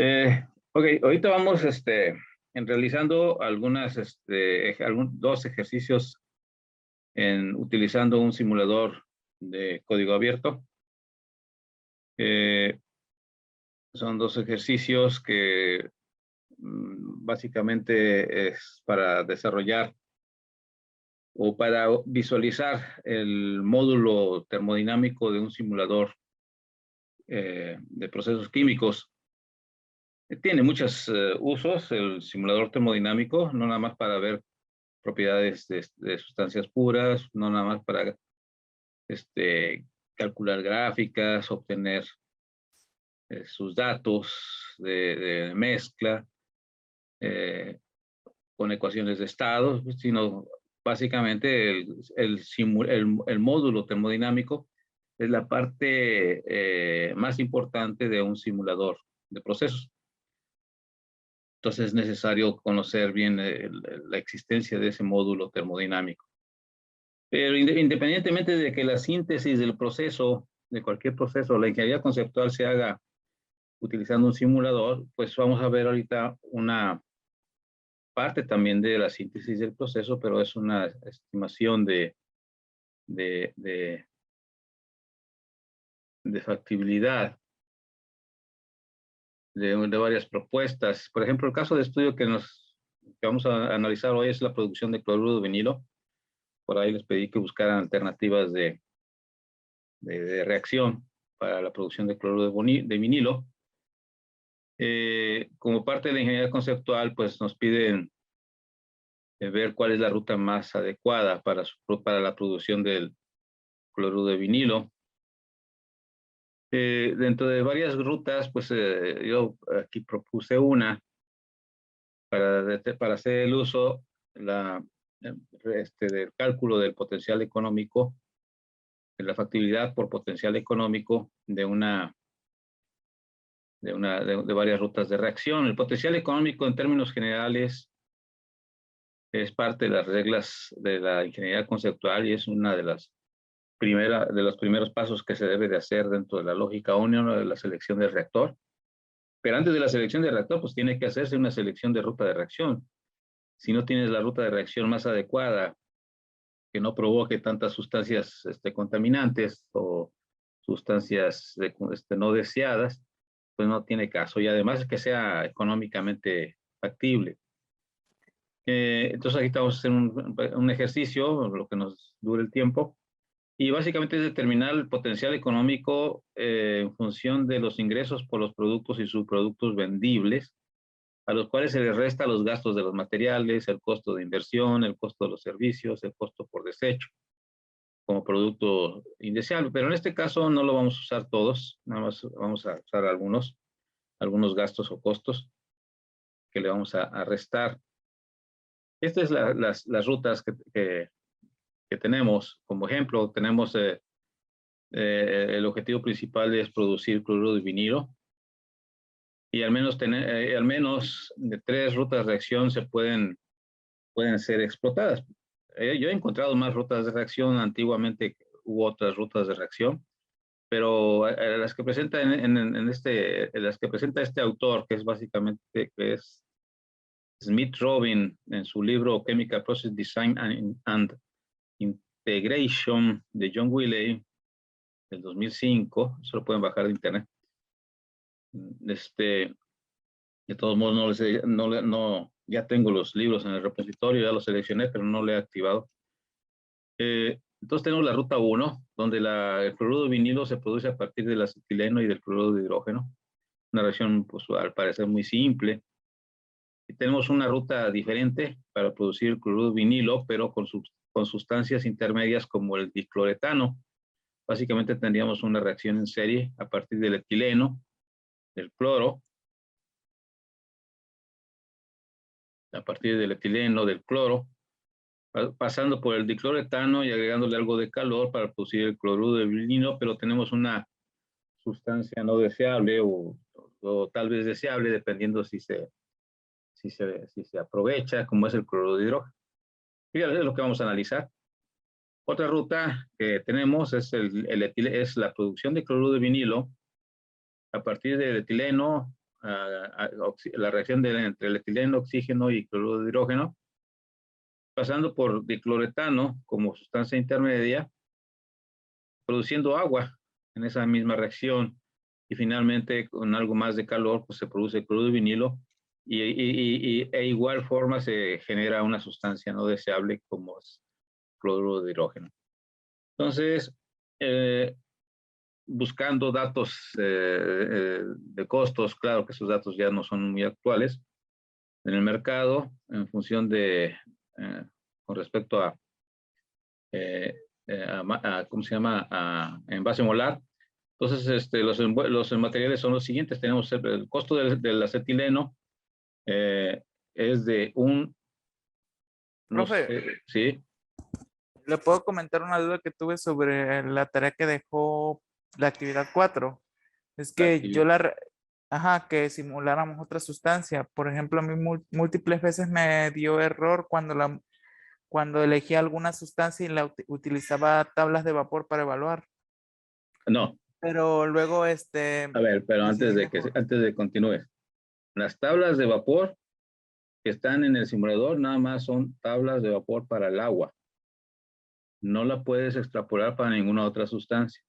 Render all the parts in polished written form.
Ok, ahorita vamos realizando dos ejercicios utilizando un simulador de código abierto. Eh, Son dos ejercicios que básicamente es para desarrollar o para visualizar el módulo termodinámico de un simulador de procesos químicos. Tiene muchos usos el simulador termodinámico, no nada más para ver propiedades de sustancias puras, no nada más para este, calcular gráficas, obtener sus datos de mezcla eh, con ecuaciones de estado, sino básicamente el módulo termodinámico es la parte más importante de un simulador de procesos. Entonces es necesario conocer bien la existencia de ese módulo termodinámico. Pero independientemente de que la síntesis del proceso, de cualquier proceso, la ingeniería conceptual se haga utilizando un simulador, pues vamos a ver ahorita una parte también de la síntesis del proceso, pero es una estimación de, de, de factibilidad de varias propuestas. Por ejemplo, el caso de estudio que vamos a analizar hoy es la producción de cloruro de vinilo. Por ahí les pedí que buscaran alternativas de reacción para la producción de cloruro de vinilo. Como parte de la ingeniería conceptual, pues nos piden ver cuál es la ruta más adecuada para la producción del cloruro de vinilo. Dentro de varias rutas, pues yo aquí propuse una para hacer el uso del cálculo del potencial económico, de la factibilidad por potencial económico de varias rutas de reacción. El potencial económico en términos generales es parte de las reglas de la ingeniería conceptual y es una de los primeros pasos que se debe de hacer dentro de la lógica unión de la selección del reactor. Pero antes de la selección del reactor, pues tiene que hacerse una selección de ruta de reacción. Si no tienes la ruta de reacción más adecuada, que no provoque tantas sustancias contaminantes o sustancias no deseadas, pues no tiene caso. Y además que sea económicamente factible. Entonces aquí vamos a hacer un ejercicio, lo que nos dure el tiempo, y básicamente es determinar el potencial económico en función de los ingresos por los productos y subproductos vendibles, a los cuales se les resta los gastos de los materiales, el costo de inversión, el costo de los servicios, el costo por desecho, como producto indeseable. Pero en este caso no lo vamos a usar todos, nada más vamos a usar algunos gastos o costos que le vamos a restar. Estas son las rutas que tenemos. Como ejemplo, tenemos el objetivo principal es producir cloruro de vinilo y al menos de 3 rutas de reacción pueden ser explotadas. Yo he encontrado más rutas de reacción, antiguamente hubo otras rutas de reacción, pero las que presenta las que presenta este autor, que es básicamente que es Smith-Robin en su libro Chemical Process Design and Integration de John Wiley del 2005, se lo pueden bajar de internet. De todos modos, ya tengo los libros en el repositorio, ya los seleccioné, pero no lo he activado. Entonces tenemos la ruta 1, donde el cloruro de vinilo se produce a partir del acetileno y del cloruro de hidrógeno. Una reacción, pues, al parecer muy simple. Y tenemos una ruta diferente para producir el cloruro de vinilo, pero con sustancias intermedias como el dicloretano. Básicamente tendríamos una reacción en serie a partir del etileno, del cloro, a partir del etileno, del cloro, pasando por el dicloretano y agregándole algo de calor para producir el cloruro de vinilo, pero tenemos una sustancia no deseable o tal vez deseable, dependiendo si se aprovecha, como es el cloruro de hidrógeno. Y es lo que vamos a analizar. Otra ruta que tenemos es la producción de cloruro de vinilo a partir del etileno la reacción entre el etileno, oxígeno y cloruro de hidrógeno, pasando por dicloretano como sustancia intermedia, produciendo agua en esa misma reacción, y finalmente con algo más de calor pues se produce cloruro de vinilo, e igual forma se genera una sustancia no deseable como es cloruro de hidrógeno. Entonces, buscando datos de costos, claro que esos datos ya no son muy actuales en el mercado, en función de, con respecto a, ¿cómo se llama? A envase molar. Entonces, los materiales son los siguientes. Tenemos el costo del acetileno, es de no Profe, sé, sí. le puedo comentar una duda que tuve sobre la tarea que dejó la actividad 4. Es que ajá, que simuláramos otra sustancia. Por ejemplo, a mí múltiples veces me dio error cuando elegí alguna sustancia y utilizaba tablas de vapor para evaluar. No, Pero luego, a ver, pero decidí mejor. antes de continúe, las tablas de vapor que están en el simulador nada más son tablas de vapor para el agua. No la puedes extrapolar para ninguna otra sustancia.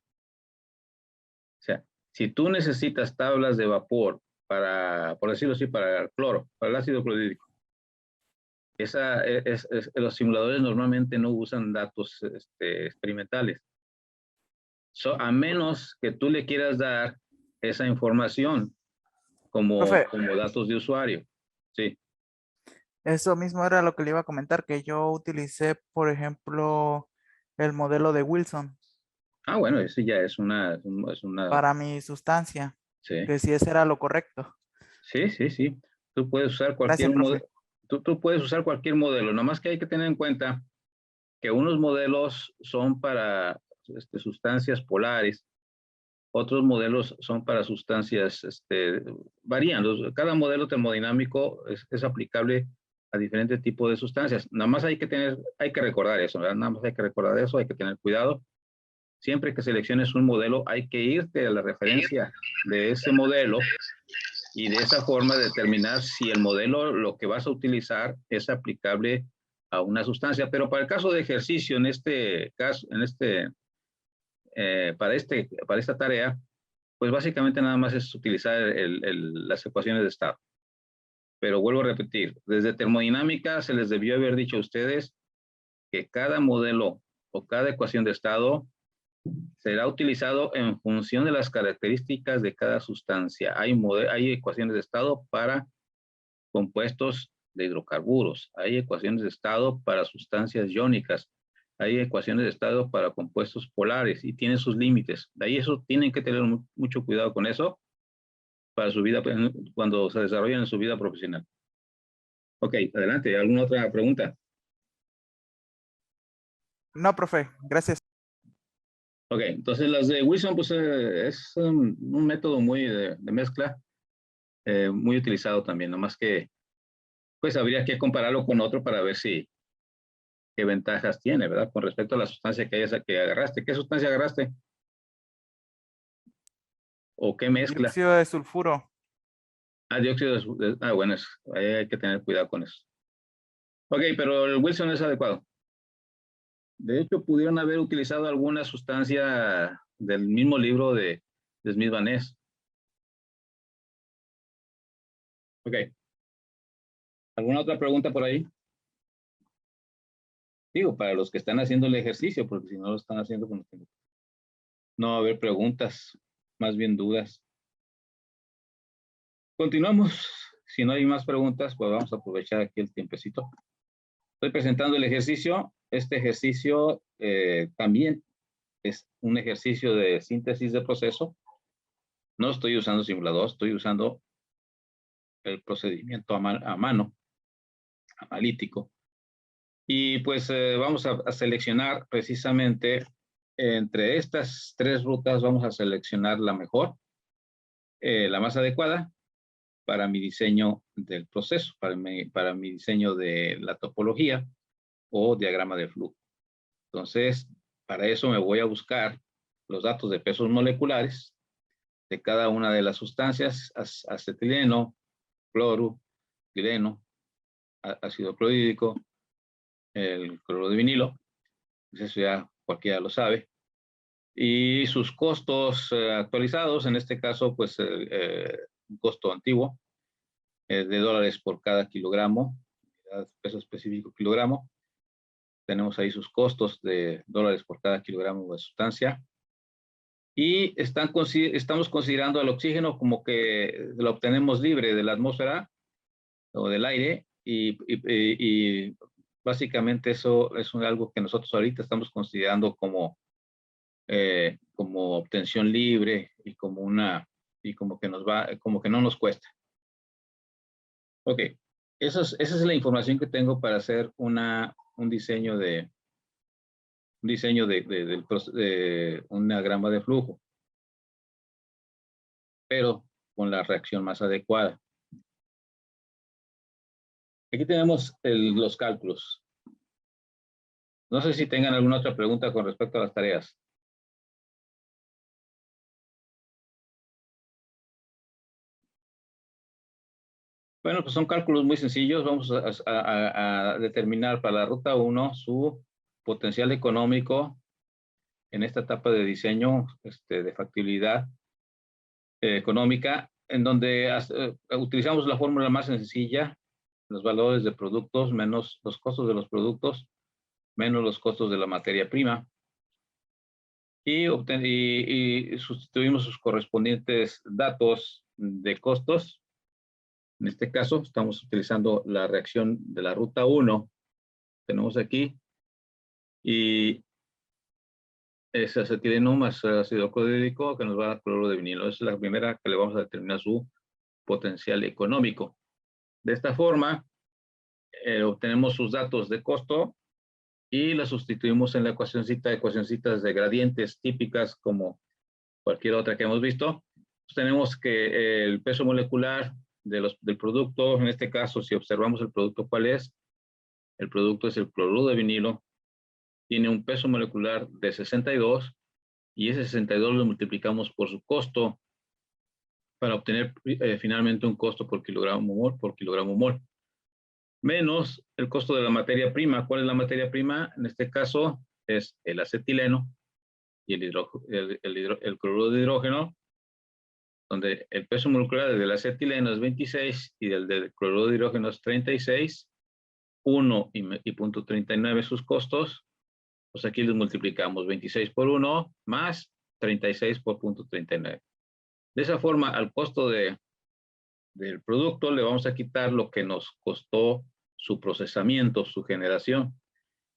O sea, si tú necesitas tablas de vapor para, por decirlo así, para el cloro, para el ácido clorhídrico, los simuladores normalmente no usan datos experimentales. A menos que tú le quieras dar esa información Profe, como datos de usuario. Sí. eso mismo era lo que le iba a comentar, que yo utilicé, por ejemplo, el modelo de Wilson Ah, bueno, ese ya es para mi sustancia, sí. que si ese era lo correcto. Sí, sí, sí. Tú puedes usar Gracias, cualquier profe. modelo. Tú puedes usar cualquier modelo, nomás que hay que tener en cuenta que unos modelos son para sustancias polares, otros modelos son para sustancias, varían. Cada modelo termodinámico es aplicable a diferentes tipos de sustancias. Nada más hay que recordar eso, ¿verdad? Nada más hay que recordar eso, hay que tener cuidado. Siempre que selecciones un modelo, hay que irte a la referencia de ese modelo y de esa forma determinar si el modelo, lo que vas a utilizar, es aplicable a una sustancia. Pero para el caso de ejercicio, en este caso, para esta tarea, pues básicamente nada más es utilizar las ecuaciones de estado. Pero vuelvo a repetir, desde termodinámica se les debió haber dicho a ustedes que cada modelo o cada ecuación de estado será utilizado en función de las características de cada sustancia. Hay ecuaciones de estado para compuestos de hidrocarburos, hay ecuaciones de estado para sustancias iónicas, hay ecuaciones de estado para compuestos polares y tienen sus límites. De ahí eso tienen que tener mucho cuidado con eso para su vida, cuando se desarrollan en su vida profesional. Ok, adelante. ¿Alguna otra pregunta? No, profe, gracias. Ok, entonces las de Wilson, pues es un método muy de mezcla, muy utilizado también, nomás que pues habría que compararlo con otro para ver qué ventajas tiene, ¿verdad? Con respecto a la sustancia que agarraste. ¿Qué sustancia agarraste? ¿O qué mezcla? Dióxido de sulfuro. Ah, dióxido bueno, ahí hay que tener cuidado con eso. Ok, pero el Wilson es adecuado. De hecho, pudieron haber utilizado alguna sustancia del mismo libro de Smith Van Ness. Ok. ¿Alguna otra pregunta por ahí? Digo, para los que están haciendo el ejercicio, porque si no lo están haciendo, pues no va a haber preguntas, más bien dudas. Continuamos. Si no hay más preguntas, pues vamos a aprovechar aquí el tiempecito. Estoy presentando el ejercicio. Este ejercicio también es un ejercicio de síntesis de proceso. No estoy usando simulador, estoy usando el procedimiento a mano, analítico. Y pues vamos a seleccionar precisamente entre estas tres rutas, vamos a seleccionar la mejor, la más adecuada para mi diseño del proceso, para mi diseño de la topología o diagrama de flujo. Entonces, para eso me voy a buscar los datos de pesos moleculares de cada una de las sustancias, acetileno, cloro, etileno, ácido clorhídrico, el cloruro de vinilo, pues eso ya cualquiera lo sabe, y sus costos actualizados, en este caso, pues un costo antiguo de $, por cada kilogramo, peso específico kilogramo. Tenemos ahí sus costos de $, por cada kilogramo de sustancia. Y estamos considerando el oxígeno como que lo obtenemos libre de la atmósfera o del aire, y básicamente eso es algo que nosotros ahorita estamos considerando como obtención libre y como que no nos cuesta. Ok, esa es la información que tengo para hacer un diseño de una grama de flujo, pero con la reacción más adecuada. Aquí tenemos los cálculos. No sé si tengan alguna otra pregunta con respecto a las tareas. Bueno, pues son cálculos muy sencillos. Vamos a determinar para la ruta 1 su potencial económico en esta etapa de diseño de factibilidad económica, en donde utilizamos la fórmula más sencilla, los valores de productos menos los costos de los productos, menos los costos de la materia prima, y sustituimos sus correspondientes datos de costos. En este caso, estamos utilizando la reacción de la ruta 1, tenemos aquí, y es acetileno más ácido clorhídrico, que nos va a dar cloruro de vinilo. Esa es la primera que le vamos a determinar su potencial económico. De esta forma, obtenemos sus datos de costo y la sustituimos en la ecuacioncitas de gradientes típicas como cualquier otra que hemos visto. Pues tenemos que el peso molecular del producto, en este caso, si observamos el producto, ¿cuál es? El producto es el cloruro de vinilo, tiene un peso molecular de 62, y ese 62 lo multiplicamos por su costo para obtener finalmente un costo por kilogramo mol, menos el costo de la materia prima. ¿Cuál es la materia prima? En este caso es el acetileno y el cloruro de hidrógeno, donde el peso molecular del acetileno es 26 y del cloruro de hidrógeno es 36, 1 y 0.39 sus costos. Pues aquí les multiplicamos 26 por 1 más 36 por 0.39. De esa forma, al costo del producto le vamos a quitar lo que nos costó su procesamiento, su generación.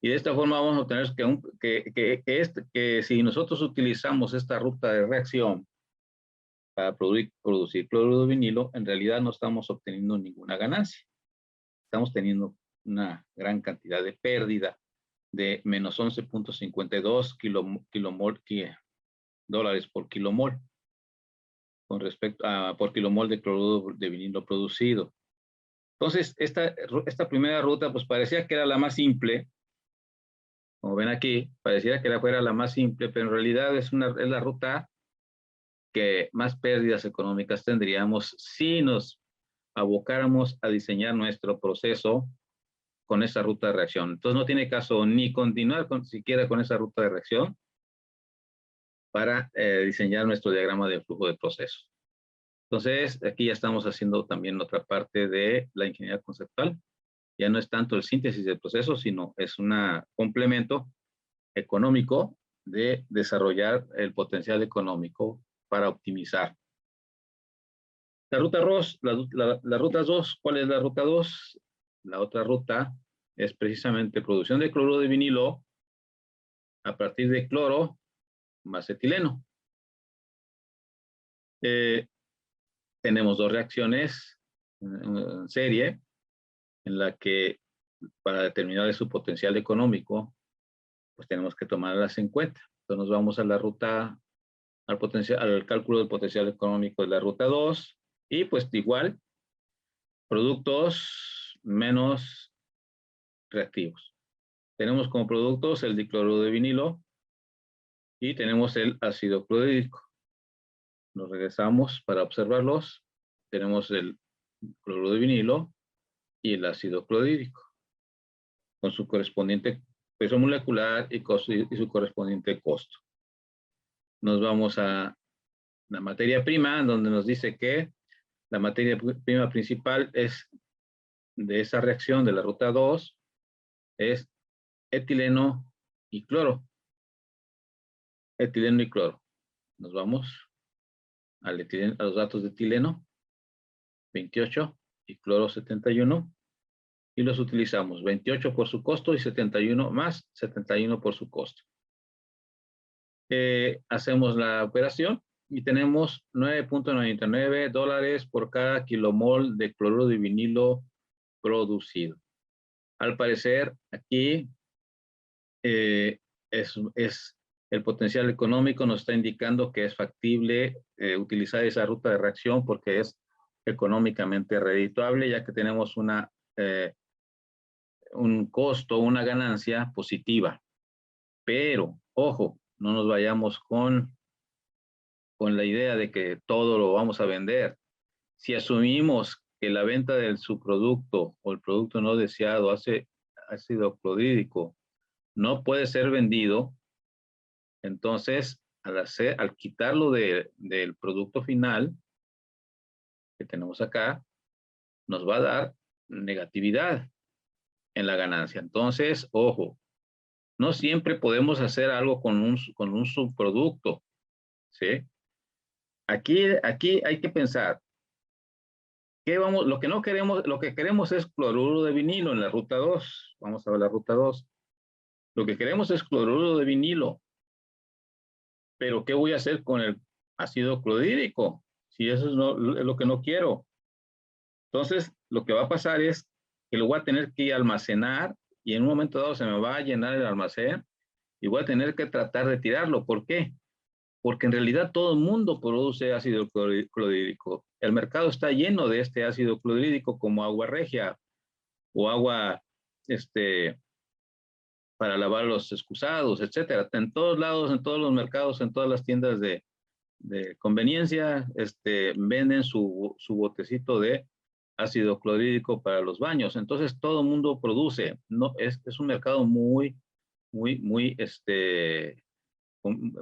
Y de esta forma vamos a obtener que si nosotros utilizamos esta ruta de reacción para producir cloruro de vinilo, en realidad no estamos obteniendo ninguna ganancia. Estamos teniendo una gran cantidad de pérdida de menos 11.52 $, por kilomol, con respecto a por kilomol de cloruro de vinilo producido. Entonces, esta primera ruta, pues parecía que era la más simple. Como ven aquí, pareciera que fuera la más simple, pero en realidad es la ruta que más pérdidas económicas tendríamos si nos abocáramos a diseñar nuestro proceso con esa ruta de reacción. Entonces no tiene caso ni continuar siquiera con esa ruta de reacción para diseñar nuestro diagrama de flujo de proceso. Entonces, aquí ya estamos haciendo también otra parte de la ingeniería conceptual. Ya no es tanto el síntesis del proceso, sino es un complemento económico de desarrollar el potencial económico para optimizar. La ruta 2, la ruta 2, ¿cuál es la ruta 2? La otra ruta es precisamente producción de cloruro de vinilo a partir de cloro más etileno. Tenemos dos reacciones en serie en la que para determinar su potencial económico, pues tenemos que tomarlas en cuenta. Entonces nos vamos a la ruta, al cálculo del potencial económico de la ruta 2, y pues igual, productos menos reactivos. Tenemos como productos el dicloruro de vinilo y tenemos el ácido clorhídrico. Nos regresamos para observarlos. Tenemos el cloruro de vinilo y el ácido clorhídrico, con su correspondiente peso molecular y su correspondiente costo. Nos vamos a la materia prima, donde nos dice que la materia prima principal es de esa reacción de la ruta 2, es etileno y cloro. Etileno y cloro. Nos vamos a los datos de etileno, 28, y cloro, 71. Y los utilizamos, 28 por su costo y 71 más 71 por su costo. Hacemos la operación y tenemos $9.99 por cada kilomol de cloruro de vinilo producido. Al parecer, aquí es el potencial económico nos está indicando que es factible utilizar esa ruta de reacción porque es económicamente redituable, ya que tenemos un costo, una ganancia positiva. Pero, ojo, no nos vayamos con la idea de que todo lo vamos a vender. Si asumimos que la venta del subproducto o el producto no deseado ácido clorhídrico no puede ser vendido, entonces al quitarlo del producto final que tenemos acá, nos va a dar negatividad en la ganancia. Entonces, ojo, no siempre podemos hacer algo con un subproducto, ¿sí? Aquí hay que pensar, lo que no queremos, lo que queremos es cloruro de vinilo en la ruta 2. Vamos a ver la ruta 2. Lo que queremos es cloruro de vinilo. Pero ¿qué voy a hacer con el ácido clorhídrico? Si eso es lo que no quiero. Entonces, lo que va a pasar es que lo voy a tener que almacenar y en un momento dado se me va a llenar el almacén y voy a tener que tratar de tirarlo. ¿Por qué? Porque en realidad todo el mundo produce ácido clorhídrico. El mercado está lleno de este ácido clorhídrico como agua regia o agua para lavar los excusados, etcétera. En todos lados, en todos los mercados, en todas las tiendas de conveniencia, venden su botecito de ácido clorhídrico para los baños. Entonces todo el mundo produce. No, es un mercado muy,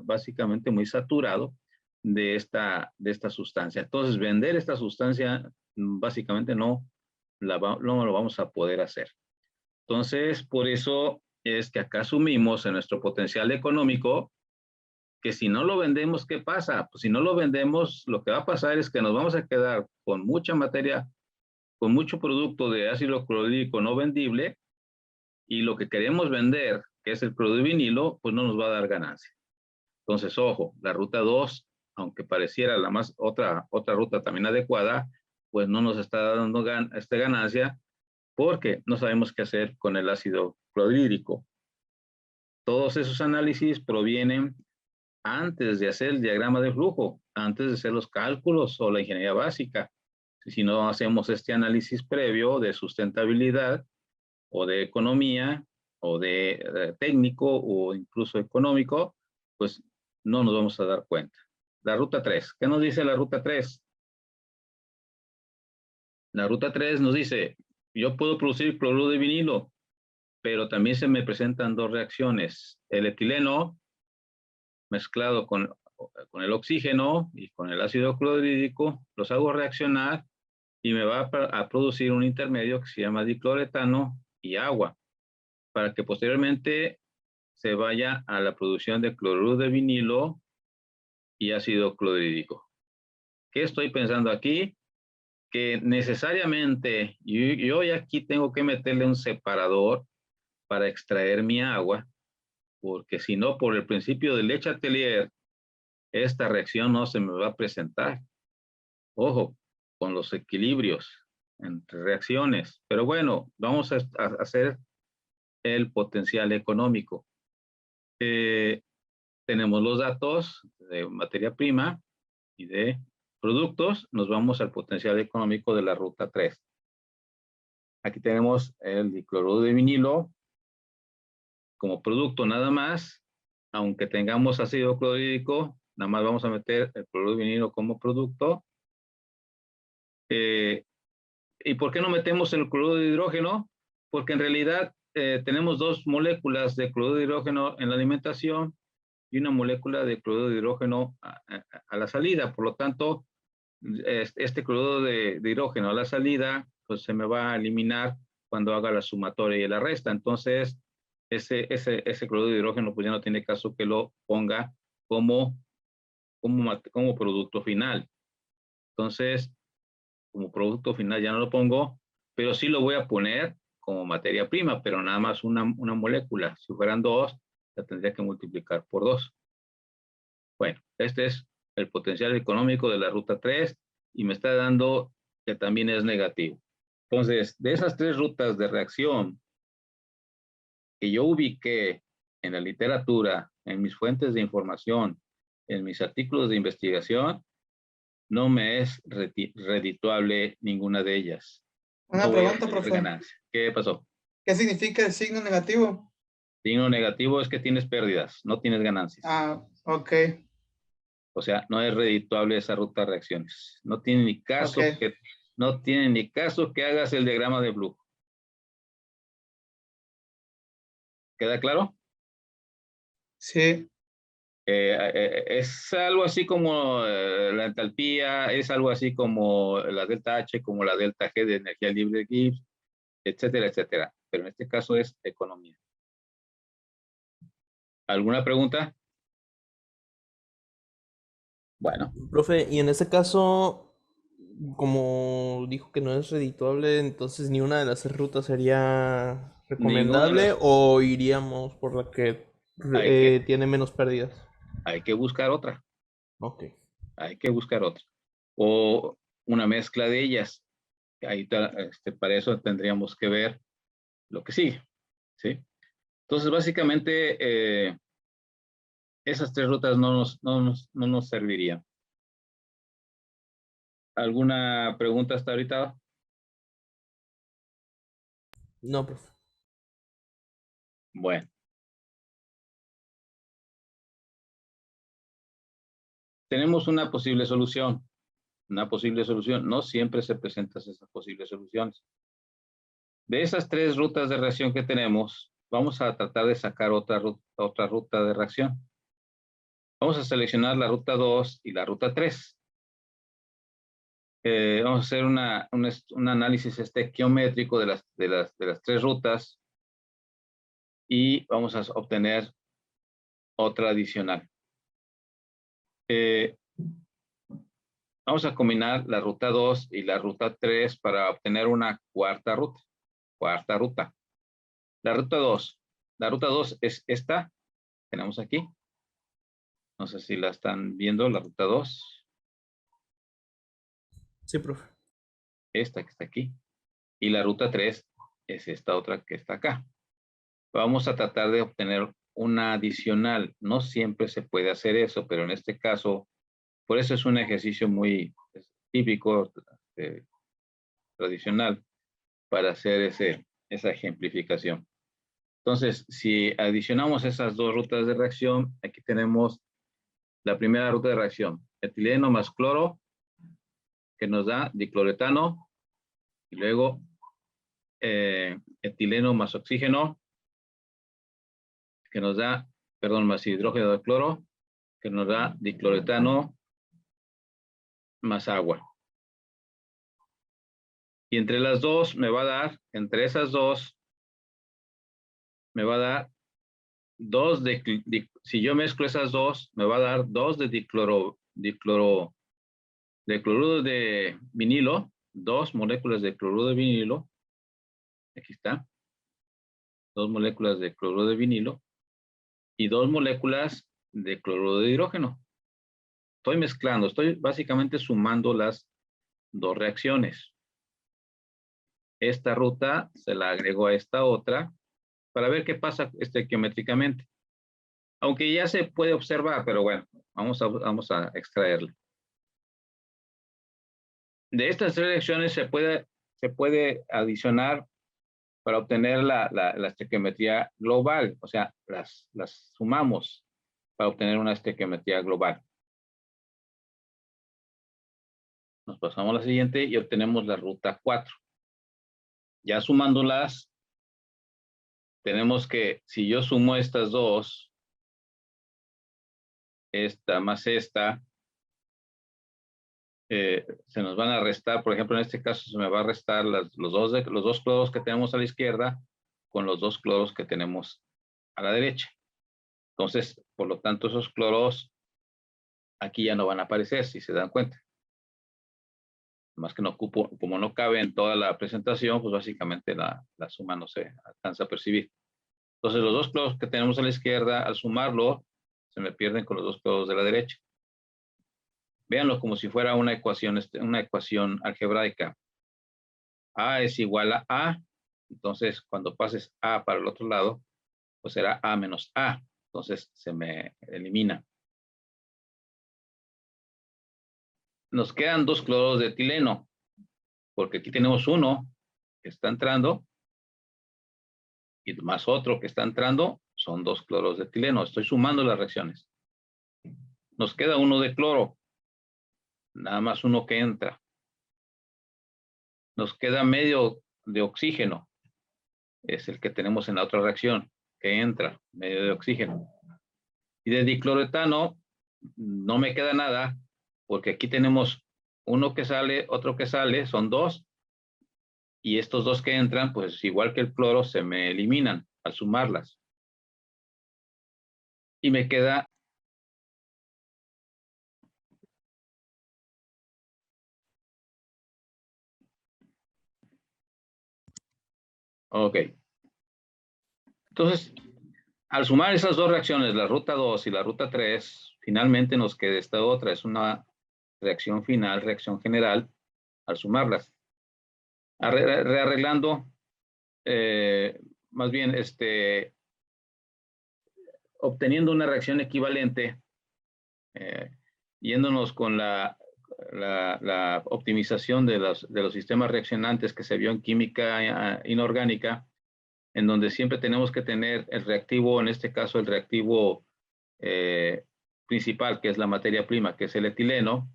básicamente muy saturado de esta sustancia. Entonces vender esta sustancia básicamente no lo vamos a poder hacer. Entonces, por eso es que acá asumimos en nuestro potencial económico que si no lo vendemos, ¿qué pasa? Pues si no lo vendemos, lo que va a pasar es que nos vamos a quedar con mucha materia, con mucho producto de ácido clorhídrico no vendible y lo que queremos vender, que es el cloruro de vinilo, pues no nos va a dar ganancia. Entonces, ojo, la ruta 2, aunque pareciera otra ruta también adecuada, pues no nos está dando ganancia porque no sabemos qué hacer con el ácido clorhídrico. Todos esos análisis provienen antes de hacer el diagrama de flujo, antes de hacer los cálculos o la ingeniería básica. Si no hacemos este análisis previo de sustentabilidad o de economía o de técnico o incluso económico, pues no nos vamos a dar cuenta. La ruta 3. ¿Qué nos dice la ruta 3? La ruta 3 nos dice, yo puedo producir cloruro de vinilo, pero también se me presentan dos reacciones. El etileno mezclado con el oxígeno y con el ácido clorhídrico, los hago reaccionar y me va a producir un intermedio que se llama dicloretano y agua, para que posteriormente se vaya a la producción de cloruro de vinilo y ácido clorhídrico. ¿Qué estoy pensando aquí? Que necesariamente yo aquí tengo que meterle un separador para extraer mi agua, porque si no, por el principio de Le Chatelier, esta reacción no se me va a presentar. Ojo, con los equilibrios entre reacciones. Pero bueno, vamos a hacer el potencial económico. Tenemos los datos de materia prima y de productos. Nos vamos al potencial económico de la ruta 3. Aquí tenemos el dicloruro de vinilo como producto nada más. Aunque tengamos ácido clorhídrico, nada más vamos a meter el cloruro de vinilo como producto. ¿Y por qué no metemos el cloruro de hidrógeno? Porque en realidad tenemos dos moléculas de cloruro de hidrógeno en la alimentación y una molécula de cloruro de hidrógeno a la salida. Por lo tanto, este cloruro de hidrógeno a la salida, pues se me va a eliminar cuando haga la sumatoria y la resta. Entonces, ese cloruro de hidrógeno, pues ya no tiene caso que lo ponga como producto final. Entonces, como producto final ya no lo pongo, pero sí lo voy a poner como materia prima, pero nada más una molécula. Si fueran dos, la tendría que multiplicar por 2. Bueno, este es el potencial económico de la ruta 3 y me está dando que también es negativo. Entonces, de esas 3 rutas de reacción que yo ubiqué en la literatura, en mis fuentes de información, en mis artículos de investigación, no me es redituable ninguna de ellas. Una No voy a pregunta, obtener profe. ganancia. ¿Qué pasó? ¿Qué significa el signo negativo? Signo negativo es que tienes pérdidas, no tienes ganancias. Ah, ok. O sea, no es redituable esa ruta de reacciones. No tiene ni caso que hagas el diagrama de flujo. ¿Queda claro? Sí. Es algo así como la entalpía, es algo así como la delta H, como la delta G de energía libre de Gibbs, etcétera, etcétera. Pero en este caso es economía. ¿Alguna pregunta? Bueno. Profe, y en este caso, como dijo que no es redituable, entonces ni una de las 3 rutas sería recomendable o iríamos por la que tiene menos pérdidas. Hay que buscar otra. Ok. Hay que buscar otra. O una mezcla de ellas. Ahí para eso tendríamos que ver lo que sigue. ¿Sí? Entonces, básicamente, esas 3 rutas no nos servirían. ¿Alguna pregunta hasta ahorita? No, profe. Bueno. Tenemos una posible solución. Una posible solución. No siempre se presentan esas posibles soluciones. De esas 3 rutas de reacción que tenemos, vamos a tratar de sacar otra ruta de reacción. Vamos a seleccionar la ruta 2 y la ruta 3. Vamos a hacer un análisis estequiométrico de las 3 rutas y vamos a obtener otra adicional. Vamos a combinar la ruta 2 y la ruta 3 para obtener una cuarta ruta. La ruta 2 es esta. Tenemos aquí. No sé si la están viendo, la ruta 2. Sí, profe. Esta que está aquí. Y la ruta 3 es esta otra que está acá. Vamos a tratar de obtener una adicional. No siempre se puede hacer eso, pero en este caso, por eso es un ejercicio muy típico, tradicional, para hacer esa ejemplificación. Entonces, si adicionamos esas 2 rutas de reacción, aquí tenemos la primera ruta de reacción, etileno más cloro, que nos da dicloretano, y luego etileno más oxígeno, que nos da, más hidrógeno de cloro, que nos da dicloretano más agua. Y entre las dos me va a dar, entre esas dos, me va a dar 2 si yo mezclo esas dos, me va a dar 2 de cloruro de vinilo, 2 moléculas de cloruro de vinilo. Aquí está. 2 moléculas de cloruro de vinilo y 2 moléculas de cloruro de hidrógeno. Estoy mezclando, estoy básicamente sumando las 2 reacciones. Esta ruta se la agrego a esta otra para ver qué pasa estequiométricamente. Aunque ya se puede observar, pero bueno, vamos a extraerla. De estas 3 reacciones se puede adicionar para obtener la estequiometría global, o sea, las sumamos para obtener una estequiometría global. Nos pasamos a la siguiente y obtenemos la ruta 4. Ya sumándolas, tenemos que, si yo sumo estas dos, esta más esta, se nos van a restar, por ejemplo, en este caso se me va a restar los dos cloros que tenemos a la izquierda con los dos cloros que tenemos a la derecha. Entonces, por lo tanto, esos cloros aquí ya no van a aparecer, si se dan cuenta. Más que no ocupo, como no cabe en toda la presentación, pues básicamente la suma no se alcanza a percibir. Entonces, los dos cloros que tenemos a la izquierda, al sumarlo, se me pierden con los dos cloros de la derecha. Véanlo como si fuera una ecuación algebraica. A es igual a A. Entonces, cuando pases A para el otro lado, pues será A menos A. Entonces, se me elimina. Nos quedan dos cloros de etileno, porque aquí tenemos uno que está entrando y más otro que está entrando, son dos cloros de etileno. Estoy sumando las reacciones. Nos queda uno de cloro, nada más uno que entra. Nos queda medio de oxígeno, es el que tenemos en la otra reacción, que entra, medio de oxígeno. Y de dicloretano no me queda nada, porque aquí tenemos uno que sale, otro que sale, son dos, y estos dos que entran, pues igual que el cloro, se me eliminan al sumarlas. Y me queda ok. Entonces, al sumar esas dos reacciones, la ruta 2 y la ruta 3, finalmente nos queda esta otra, es una reacción final, reacción general, al sumarlas. Rearreglando, más bien, obteniendo una reacción equivalente, yéndonos con la optimización de los sistemas reaccionantes que se vio en química inorgánica, en donde siempre tenemos que tener el reactivo, en este caso el reactivo principal, que es la materia prima, que es el etileno,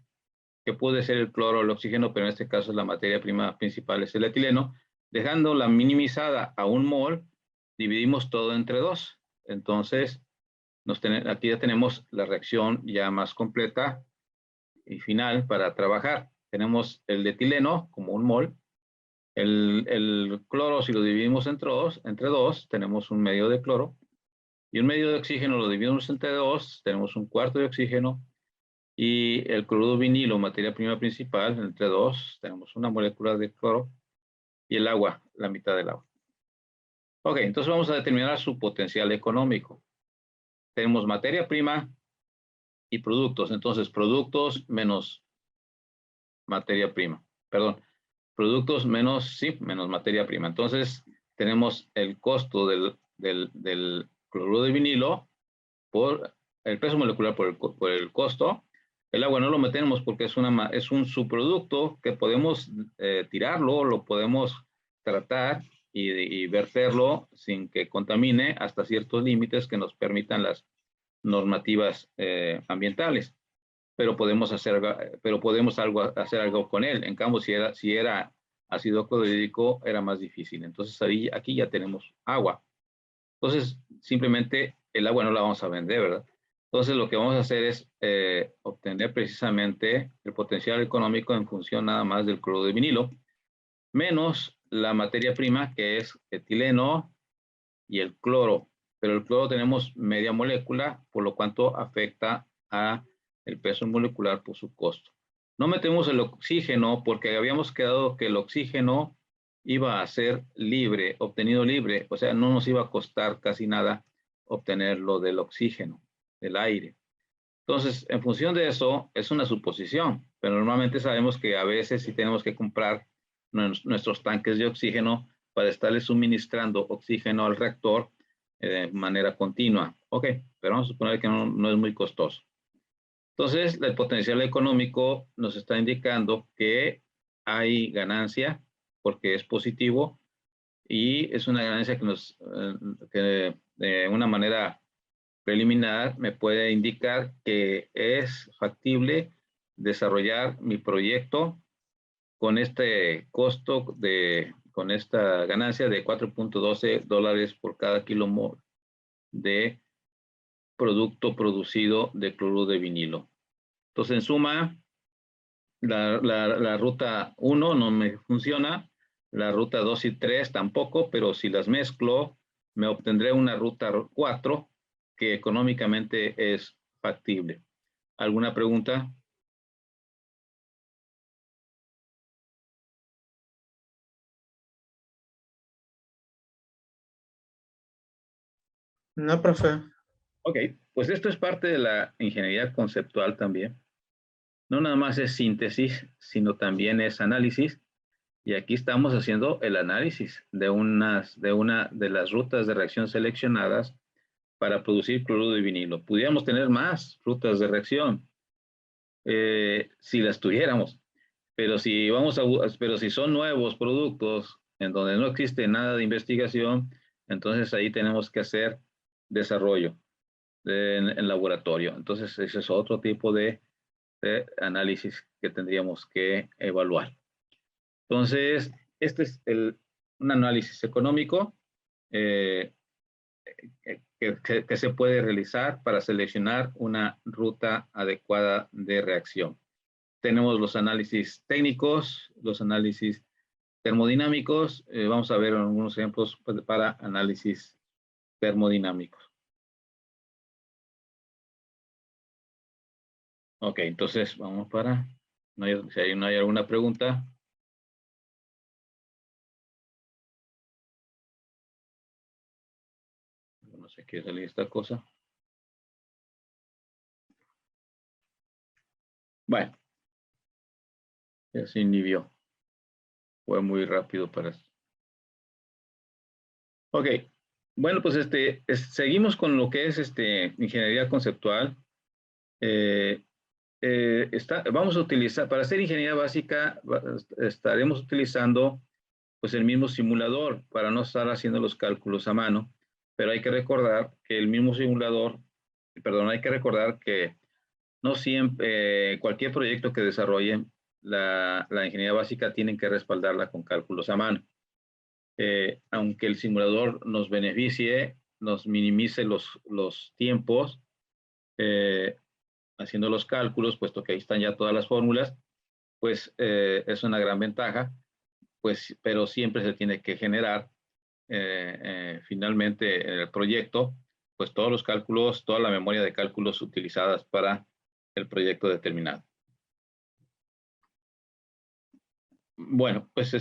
que puede ser el cloro o el oxígeno, pero en este caso la materia prima principal es el etileno. Dejándola minimizada a 1 mol, dividimos todo entre 2. Entonces, aquí ya tenemos la reacción ya más completa y final para trabajar. Tenemos el etileno como 1 mol. El cloro, si lo dividimos entre dos, tenemos un medio de cloro. Y un medio de oxígeno lo dividimos entre 2, tenemos un cuarto de oxígeno. Y el cloruro vinilo, materia prima principal, entre 2, tenemos una molécula de cloro. Y el agua, la mitad del agua. Ok, entonces vamos a determinar su potencial económico. Tenemos materia prima y productos. Entonces, productos menos materia prima. Perdón, productos menos materia prima. Entonces, tenemos el costo del cloruro de vinilo por el peso molecular por el costo. El agua no lo metemos porque es un subproducto que podemos tirarlo, lo podemos tratar y verterlo sin que contamine hasta ciertos límites que nos permitan las normativas ambientales. Pero podemos hacer algo con él. En cambio, si era ácido clorhídrico, era más difícil. Entonces, aquí ya tenemos agua. Entonces, simplemente el agua no la vamos a vender, ¿verdad? Entonces, lo que vamos a hacer es obtener precisamente el potencial económico en función nada más del cloruro de vinilo, menos la materia prima, que es etileno y el cloro. Pero el cloro tenemos media molécula, por lo cuanto afecta a el peso molecular por su costo. No metemos el oxígeno porque habíamos quedado que el oxígeno iba a ser libre, obtenido libre, o sea, no nos iba a costar casi nada obtenerlo del oxígeno, del aire. Entonces, en función de eso, es una suposición, pero normalmente sabemos que a veces sí tenemos que comprar nuestros tanques de oxígeno para estarle suministrando oxígeno al reactor de manera continua. Ok, pero vamos a suponer que no es muy costoso. Entonces, el potencial económico nos está indicando que hay ganancia porque es positivo y es una ganancia que de una manera preliminar me puede indicar que es factible desarrollar mi proyecto con este costo con esta ganancia de $4.12 por cada kilo mol de producto producido de cloruro de vinilo. Entonces, en suma, la ruta 1 no me funciona, la ruta 2 y 3 tampoco, pero si las mezclo, me obtendré una ruta 4 que económicamente es factible. ¿Alguna pregunta? No, profe. Ok, pues esto es parte de la ingeniería conceptual también. No nada más es síntesis, sino también es análisis. Y aquí estamos haciendo el análisis de una de las rutas de reacción seleccionadas para producir cloruro de vinilo. Pudiéramos tener más rutas de reacción si las tuviéramos, pero si son nuevos productos en donde no existe nada de investigación, entonces ahí tenemos que hacer desarrollo en laboratorio. Entonces ese es otro tipo de análisis que tendríamos que evaluar. Entonces, este es un análisis económico que se puede realizar para seleccionar una ruta adecuada de reacción. Tenemos los análisis técnicos, los análisis termodinámicos. Vamos a ver algunos ejemplos para análisis termodinámicos. Ok, entonces vamos para... si no hay alguna pregunta. No sé qué salir esta cosa. Bueno, ya se inhibió. Fue muy rápido para eso. Ok, bueno, pues seguimos con lo que es ingeniería conceptual. Vamos a utilizar, para hacer ingeniería básica, estaremos utilizando pues el mismo simulador para no estar haciendo los cálculos a mano, pero hay que recordar que el mismo simulador, perdón, hay que recordar que no siempre, cualquier proyecto que desarrollen, la ingeniería básica tienen que respaldarla con cálculos a mano. Aunque el simulador nos beneficie, nos minimice los tiempos, haciendo los cálculos, puesto que ahí están ya todas las fórmulas, pues es una gran ventaja, pues, pero siempre se tiene que generar finalmente en el proyecto, pues todos los cálculos, toda la memoria de cálculos utilizadas para el proyecto determinado. Bueno, pues